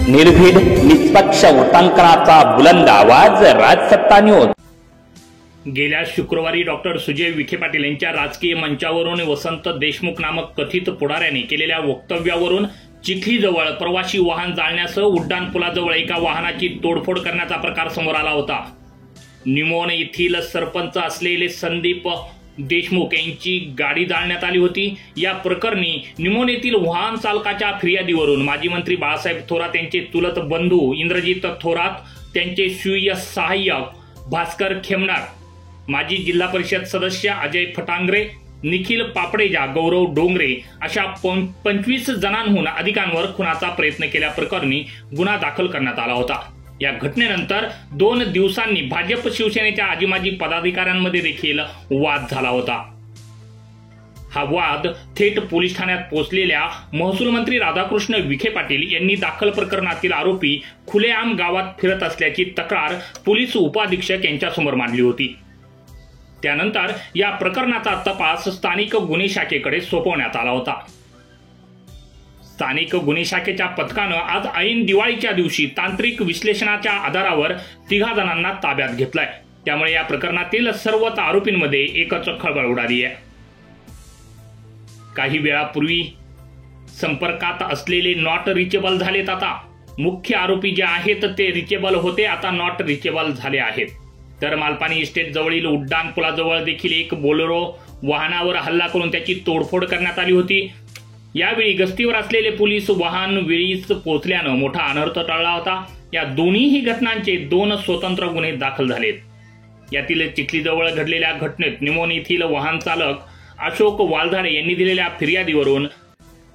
निर्भीड निष्पक्ष वृत्तांकनाचा बुलंद आवाज राजसत्ता न्यूज। गेल्या शुक्रवारी डॉक्टर सुजय विखे पाटील यांच्या राजकीय मंचावरून वसंत देशमुख नामक कथित पुढाऱ्याने केलेल्या वक्तव्यावरून चिखलीजवळ प्रवासी वाहन जाळण्यासह उड्डाणपुलाजवळ एका वाहनाची तोडफोड करण्याचा प्रकार समोर आला होता। निमोन येथील सरपंच असलेले संदीप देशमुख यांची गाडी जाळण्यात आली होती। या प्रकरणी निमोन येथील वाहन चालकाच्या फिर्यादीवरून माजी मंत्री बाळासाहेब थोरात यांचे चुलत बंधू इंद्रजित थोरात, त्यांचे स्वीय सहाय्यक भास्कर खेमनार, माजी जिल्हा परिषद सदस्य अजय फटांगरे, निखिल पापडेजा, गौरव डोंगरे अशा 25 जणांहून अधिकांवर खुनाचा प्रयत्न केल्याप्रकरणी गुन्हा दाखल करण्यात आला होता। या घटनेनंतर 2 दिवसांनी भाजप शिवसेनेच्या आजीमाजी पदाधिकाऱ्यांमध्ये देखील वाद झाला होता। हा वाद थेट पोलीस ठाण्यात पोहोचलेल्या महसूल मंत्री राधाकृष्ण विखे पाटील यांनी दाखल प्रकरणातील आरोपी खुलेआम गावात फिरत असल्याची तक्रार पोलीस उपअधीक्षक यांच्यासमोर मांडली होती। त्यानंतर या प्रकरणाचा तपास स्थानिक गुन्हे शाखेकडे सोपवण्यात आला होता। स्थानिक गुन्हे शाखेच्या पथकानं आज ऐन दिवाळीच्या दिवशी तांत्रिक विश्लेषणाच्या आधारावर 3 जणांना ताब्यात घेतलंय। त्यामुळे या प्रकरणातील सर्वच आरोपींमध्ये एकच खळबळ उडाली आहे। काही वेळापूर्वी संपर्कात असलेले नॉट रिचेबल झालेत। आता मुख्य आरोपी जे आहेत ते रिचेबल होते, आता नॉट रिचेबल झाले आहेत। तर मालपाणी इस्टेट जवळील उड्डाण पुलाजवळ देखील एक बोलेरो वाहनावर हल्ला करून त्याची तोडफोड करण्यात आली होती। यावेळी गस्तीवर असलेले पोलीस वाहन वेळीच पोहोचल्यानं मोठा अनर्थ टळला होता। या दोन्ही घटनांचे 2 स्वतंत्र गुन्हे दाखल झालेत। यातील चिखलीजवळ घडलेल्या घटनेत निमोन येथील वाहन चालक अशोक वालधाडे यांनी दिलेल्या फिर्यादीवरून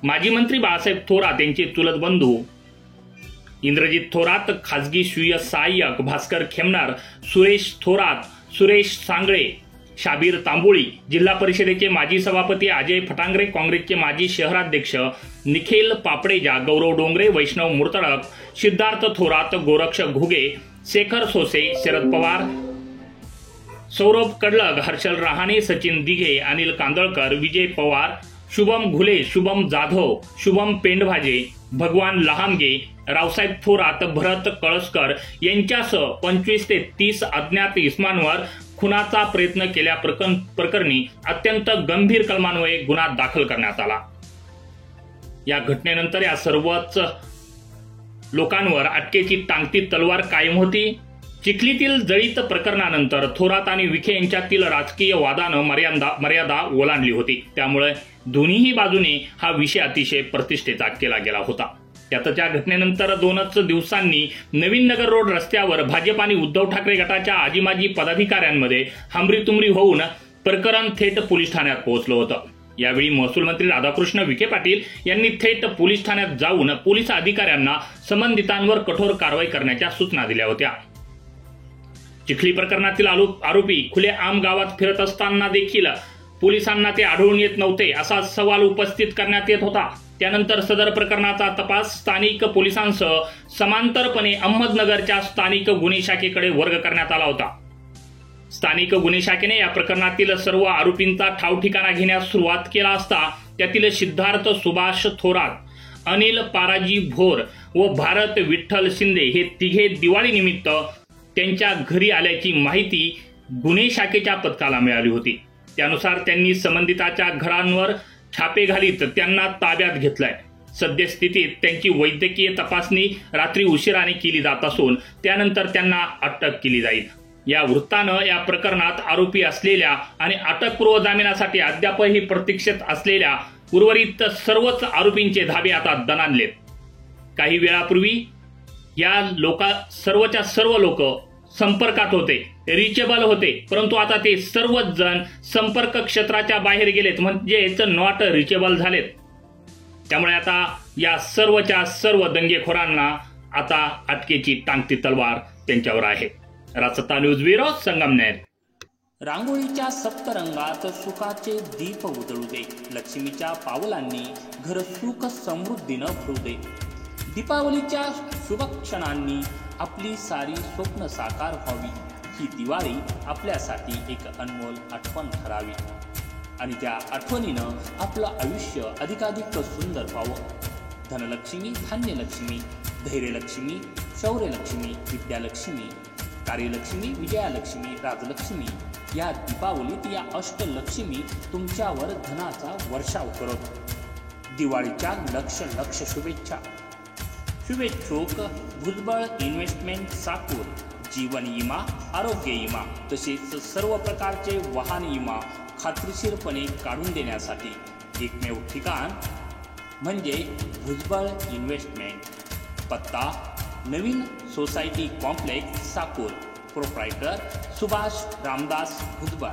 माजी मंत्री बाळासाहेब थोरात यांचे चुलत बंधू इंद्रजित थोरात, खासगी स्वीय सहाय्यक भास्कर खेमनार, सुरेश थोरात, सुरेश सांगळे, शाबीर तांबोळी, जिल्हा परिषदेचे माजी सभापती अजय फटांगरे, काँग्रेसचे माजी शहराध्यक्ष निखिल पापडेजा, गौरव डोंगरे, वैष्णव मुर्तडक, सिद्धार्थ थोरात, गोरक्ष घुगे, शेखर सोसे, शरद पवार, सौरभ कडलग, हर्षल रहाणे, सचिन दिघे, अनिल कांदळकर, विजय पवार, शुभम घुले, शुभम जाधव, शुभम पेंडभाजे, भगवान लहामगे, रावसाहेब थोरात, भरत कळसकर यांच्यासह 25 ते 30 अज्ञात इस्मांवर खुनाचा प्रयत्न केल्या प्रकरणी अत्यंत गंभीर कलमान्वये गुन्हा दाखल करण्यात आला। या घटनेनंतर या सर्वच लोकांवर अटकेची टांगती तलवार कायम होती। चिखलीतील जळीत प्रकरणानंतर थोरात आणि विखे यांच्यातील राजकीय वादानं मर्यादा ओलांडली होती। त्यामुळे दोन्ही बाजूने हा विषय अतिशय प्रतिष्ठेचा केला गेला होता। त्याच्या घटनेनंतर 2च दिवसांनी नवीन नगर रोड रस्त्यावर भाजप आणि उद्धव ठाकरे गटाच्या आजीमाजी पदाधिकाऱ्यांमध्ये हमरीतुमरी होऊन प्रकरण थेट पोलीस ठाण्यात पोहोचलं होतं। यावेळी महसूल मंत्री राधाकृष्ण विखे पाटील यांनी थेट पोलीस ठाण्यात जाऊन पोलीस अधिकाऱ्यांना संबंधितांवर कठोर कारवाई करण्याच्या सूचना दिल्या होत्या। चिखली प्रकरणातील आरोपी खुलेआम गावात फिरत असताना देखील पोलिसांना ते आढळून येत नव्हते असा सवाल उपस्थित करण्यात येत होता। त्यानंतर सदर प्रकरणाचा तपास स्थानिक पोलिसांसह समांतरपणे अहमदनगरच्या स्थानिक गुन्हे शाखेकडे वर्ग करण्यात आला होता। स्थानिक गुन्हे शाखेने या प्रकरणातील सर्व आरोपींचा ठावठिकाणा घेण्यास सुरुवात केला असता त्यातील सिद्धार्थ सुभाष थोरात, अनिल पाराजी भोर व भारत विठ्ठल शिंदे हे 3 दिवाळीनिमित्त त्यांच्या घरी आल्याची माहिती गुन्हे शाखेच्या पथकाला मिळाली होती। त्यानुसार त्यांनी संबंधिताच्या घरांवर छापे घालीत त्यांना ताब्यात घेतलाय। सद्यस्थितीत त्यांची वैद्यकीय तपासणी रात्री उशिराने केली जात असून त्यानंतर त्यांना अटक केली जाईल। या वृत्तानं या प्रकरणात आरोपी असलेल्या आणि अटकपूर्व जामिनासाठी अद्यापही प्रतीक्षेत असलेल्या उर्वरित सर्वच आरोपींचे धाबे आता दणाणलेत। काही वेळापूर्वी या सर्वच्या सर्व लोक संपर्कात होते, रिचेबल होते, परंतु आता ते सर्वच जण संपर्क क्षेत्राच्या बाहेर गेलेत, म्हणजे नॉट रिचेबल झालेत। त्यामुळे आता या सर्वच्या सर्व दंगेखोरांना आता अटकेची टांगती तलवार त्यांच्यावर आहे। राजसत्ता न्यूज ब्युरो, संगमनेर। रांगोळीच्या सप्तरंगात सुखाचे दीप उजळू दे, लक्ष्मीच्या पावलांनी घर सुख समृद्धीनं भरू दे। दीपावलीच्या शुभ क्षणांनी आपली सारी स्वप्न साकार व्हावी, ही दिवाळी आपल्यासाठी एक अनमोल आठवण ठरावी आणि त्या आठवणीनं आपलं आयुष्य अधिकाधिक सुंदर व्हावं। धनलक्ष्मी, धान्यलक्ष्मी धैर्यलक्ष्मी, शौर्यलक्ष्मी, विद्यालक्ष्मी, कार्यलक्ष्मी, विजयालक्ष्मी, राजलक्ष्मी या दीपावलीत या अष्टलक्ष्मी तुमच्यावर धनाचा वर्षाव करत. दिवाळीच्या लक्ष लक्ष शुभेच्छा. शुभेच्छुक भुजबळ इन्व्हेस्टमेंट साकूर. जीवन विमा, आरोग्य विमा तसेच सर्व प्रकारचे वाहन विमा खात्रीशीरपणे काढून देण्यासाठी एकमेव ठिकाण म्हणजे भुजबळ इन्व्हेस्टमेंट. पत्ता नवीन society complex Sakur. Proprietor Subhash Ramdas Bhujbal.